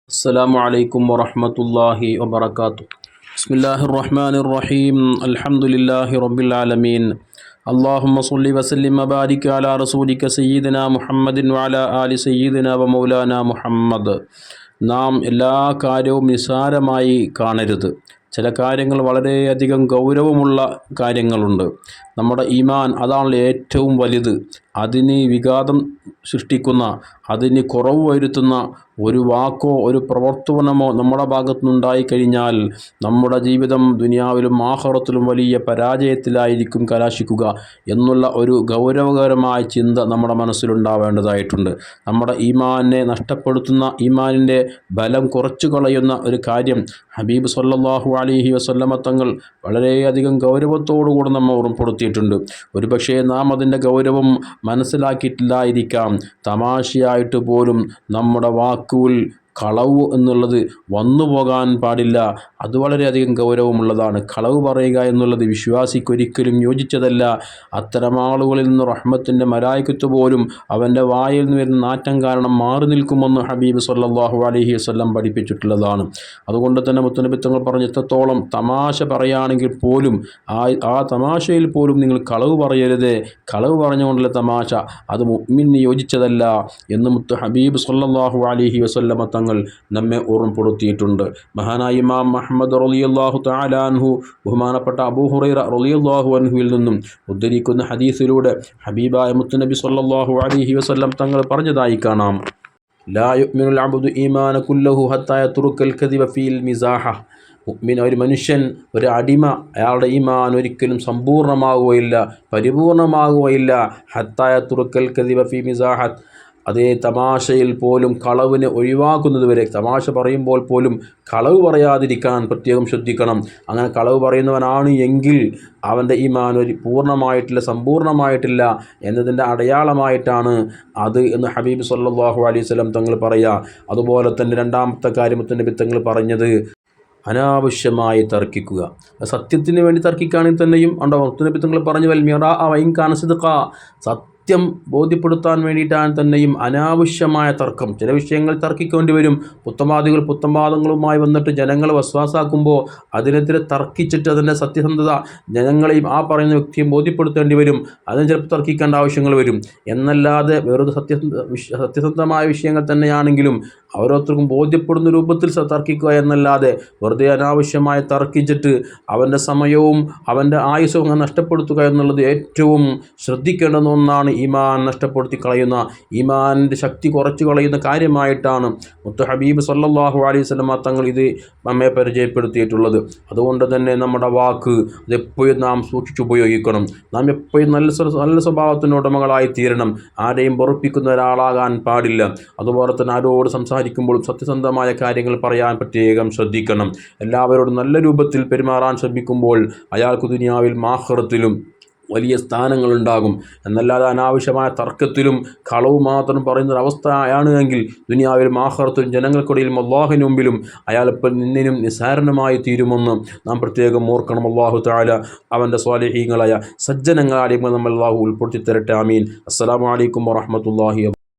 السلام عليكم ورحمة الله وبركاته. بسم الله الرحمن الرحيم. الحمد لله رب العالمين. اللهم صل وسلم وبارك على رسولك سيدنا محمد وعلى آل سيدنا ومولانا മുഹമ്മദ്. നാം എല്ലാ കാര്യവും നിസ്സാരമായി കാണരുത്. ചില കാര്യങ്ങൾ വളരെയധികം ഗൗരവമുള്ള കാര്യങ്ങളുണ്ട്. നമ്മുടെ ഈമാൻ അതാണ് ഏറ്റവും വലുത്. അതിന് വിഘാതം സൃഷ്ടിക്കുന്ന, അതിന് കുറവ് വരുത്തുന്ന ഒരു വാക്കോ ഒരു പ്രവർത്തനമോ നമ്മുടെ ഭാഗത്തു നിന്നുണ്ടായിക്കഴിഞ്ഞാൽ നമ്മുടെ ജീവിതം ദുനിയാവിലും ആഖിറത്തിലും വലിയ പരാജയത്തിലായിരിക്കും കലാശിക്കുക എന്നുള്ള ഒരു ഗൗരവകരമായ ചിന്ത നമ്മുടെ മനസ്സിലുണ്ടാവേണ്ടതായിട്ടുണ്ട്. നമ്മുടെ ഈമാനെ നഷ്ടപ്പെടുത്തുന്ന, ഈമാനിൻ്റെ ബലം കുറച്ചു കളയുന്ന ഒരു കാര്യം ഹബീബ് സല്ലല്ലാഹു അലൈഹി വസല്ലമ തങ്ങൾ വളരെയധികം ഗൗരവത്തോടുകൂടി നമ്മൾ ഓർമ്മപ്പെടുത്തിയിട്ടുണ്ട്. ഒരുപക്ഷേ നാം അതിൻ്റെ ഗൗരവം മനസ്സിലാക്കിയിട്ടില്ലായിരിക്കാം. തമാശയായിട്ട് പോലും നമ്മുടെ വാക്കുകൾ കളവ് എന്നുള്ളത് വന്നു പോകാൻ പാടില്ല. അത് വളരെയധികം ഗൗരവമുള്ളതാണ്. കളവ് പറയുക എന്നുള്ളത് വിശ്വാസിക്കൊരിക്കലും യോജിച്ചതല്ല. അത്തരം ആളുകളിൽ നിന്ന് റഹ്മത്തിൻ്റെ മലായികത്ത് പോലും അവൻ്റെ വായിൽ നിന്ന് വരുന്ന നാറ്റം കാരണം മാറി നിൽക്കുമെന്ന് ഹബീബ് സല്ലല്ലാഹു അലൈഹി വസല്ലം പഠിപ്പിച്ചിട്ടുള്ളതാണ്. അതുകൊണ്ട് തന്നെ മുത്തുനബി തങ്ങൾ പറഞ്ഞ എത്രത്തോളം തമാശ പറയുകയാണെങ്കിൽ പോലും ആ തമാശയിൽ പോലും നിങ്ങൾ കളവ് പറയരുത്. കളവ് പറഞ്ഞുകൊണ്ടുള്ള തമാശ അത് മുഅ്മിന് യോജിച്ചതല്ല എന്ന് മുത്ത് ഹബീബ് സല്ലല്ലാഹു അലൈഹി വസല്ലമ തങ്ങൾ നമ്മെ ഓർമ്മപ്പെടുത്തിയിട്ടുണ്ട്. മഹാനായ ഇമാം അഹ്മദ് റളിയല്ലാഹു തആല അൻഹു ബഹുമാനപ്പെട്ട അബൂ ഹുറൈറ റളിയല്ലാഹു അൻഹുവിൽ നിന്നും ഉദ്ധരിക്കുന്ന ഹദീസിലൂടെ ഹബീബായ മുത്തുനബി സല്ലല്ലാഹു അലൈഹി വസല്ലം തങ്ങൾ പറഞ്ഞതായി കാണാം. ലാ യുഅ്മിനുൽ അബ്ദു ഈമാന കുല്ലഹു ഹത്താ യത്റുക്കൽ കദിബ ഫീൽ മിസാഹ. മുഅ്മിൻ, ഒരു മനുഷ്യൻ, ഒരു അടിമ, അയാളുടെ ഈമാൻ ഒരിക്കലും സമ്പൂർണ്ണമാകുകയില്ല, പരിപൂർണമാകുകയില്ല. ഹത്താ യത്റുക്കൽ കദിബ ഫീ മിസാഹത്ത്. അതേ തമാശയിൽ പോലും കളവിനെ ഒഴിവാക്കുന്നത് വരെ, തമാശ പറയുമ്പോൾ പോലും കളവ് പറയാതിരിക്കാൻ പ്രത്യേകം ശ്രദ്ധിക്കണം. അങ്ങനെ കളവ് പറയുന്നവനാണ് എങ്കിൽ അവൻ്റെ ഈമാൻ ഒരു പൂർണ്ണമായിട്ടില്ല, സമ്പൂർണ്ണമായിട്ടില്ല എന്നതിൻ്റെ അടയാളമായിട്ടാണ് അത് എന്ന് ഹബീബ് സല്ലല്ലാഹു അലൈഹി വസല്ലം തങ്ങൾ പറയുക. അതുപോലെ തന്നെ രണ്ടാമത്തെ കാര്യം മുത്തുനബി തങ്ങൾ പറഞ്ഞത് അനാവശ്യമായി തർക്കിക്കുക. സത്യത്തിന് വേണ്ടി തർക്കിക്കുകയാണെങ്കിൽ തന്നെയും ഉണ്ടോ മുത്തുനബി തങ്ങൾ പറഞ്ഞു, വൽ മിറാ വഇൻ കാന സിദ്ഖ. സത്യം ബോധ്യപ്പെടുത്താൻ വേണ്ടിയിട്ടാണ് തന്നെയും അനാവശ്യമായ തർക്കം. ചില വിഷയങ്ങൾ തർക്കിക്കേണ്ടി വരും. പുത്തംവാദങ്ങളുമായി വന്നിട്ട് ജനങ്ങളെ വസ്വാസാക്കുമ്പോൾ അതിനെതിരെ തർക്കിച്ചിട്ട് അതിൻ്റെ സത്യസന്ധത ജനങ്ങളെയും ആ പറയുന്ന വ്യക്തിയും ബോധ്യപ്പെടുത്തേണ്ടി വരും. അതിന് ചിലപ്പോൾ തർക്കിക്കേണ്ട ആവശ്യങ്ങൾ വരും. എന്നല്ലാതെ വെറുതെ സത്യസന്ധമായ വിഷയങ്ങൾ തന്നെയാണെങ്കിലും ഓരോരുത്തർക്കും ബോധ്യപ്പെടുന്ന രൂപത്തിൽ തർക്കിക്കുക എന്നല്ലാതെ വെറുതെ അനാവശ്യമായി തർക്കിച്ചിട്ട് അവൻ്റെ സമയവും അവൻ്റെ ആയുസ്സും അങ്ങനെ നഷ്ടപ്പെടുത്തുക എന്നുള്ളത് ഏറ്റവും ശ്രദ്ധിക്കേണ്ടുന്ന ഒന്നാണ്. ഈമാൻ നഷ്ടപ്പെടുത്തി കളയുന്ന, ഈമാനിൻ്റെ ശക്തി കുറച്ച് കളയുന്ന കാര്യമായിട്ടാണ് മുത്ത് ഹബീബ് സല്ലല്ലാഹു അലൈഹി വസല്ലം തങ്ങൾ ഇത് നമ്മെ പരിചയപ്പെടുത്തിയിട്ടുള്ളത്. അതുകൊണ്ട് തന്നെ നമ്മുടെ വാക്ക് അതെപ്പോഴും നാം സൂക്ഷിച്ചുപയോഗിക്കണം. നാം എപ്പോഴും നല്ല സ്വഭാവത്തിൻ്റെ ഉടമകളായി തീരണം. ആരെയും വെറുപ്പിക്കുന്ന ഒരാളാകാൻ പാടില്ല. അതുപോലെ തന്നെ ആരോട് സംസാരിക്കുമ്പോഴും സത്യസന്ധമായ കാര്യങ്ങൾ പറയാൻ പ്രത്യേകം ശ്രദ്ധിക്കണം. എല്ലാവരോടും നല്ല രൂപത്തിൽ പെരുമാറാൻ ശ്രമിക്കുമ്പോൾ അയാൾക്ക് ദുനിയാവിൽ ആഖിറത്തിലും വലിയ സ്ഥാനങ്ങളുണ്ടാകും. എന്നല്ലാതെ അനാവശ്യമായ തർക്കത്തിലും കളവ് മാത്രം പറയുന്നൊരവസ്ഥയാണ് എങ്കിൽ ദുനിയാവിലും ആഖിറത്തിലും ജനങ്ങൾക്കിടയിലും അല്ലാഹുവിന് മുമ്പിലും അയാളിപ്പോൾ നിന്നിനും നിസ്സാരമായി തീരുമെന്ന് നാം പ്രത്യേകം ഓർക്കണം. അല്ലാഹു തആല അവൻ്റെ സ്വാലിഹീങ്ങളായ സജ്ജനങ്ങളായ നമ്മൾ അല്ലാഹു ഉൾപ്പെടുത്തി തരട്ടെ. ആമീൻ. അസ്സലാമു അലൈക്കും വറഹ്മത്തുള്ളാഹി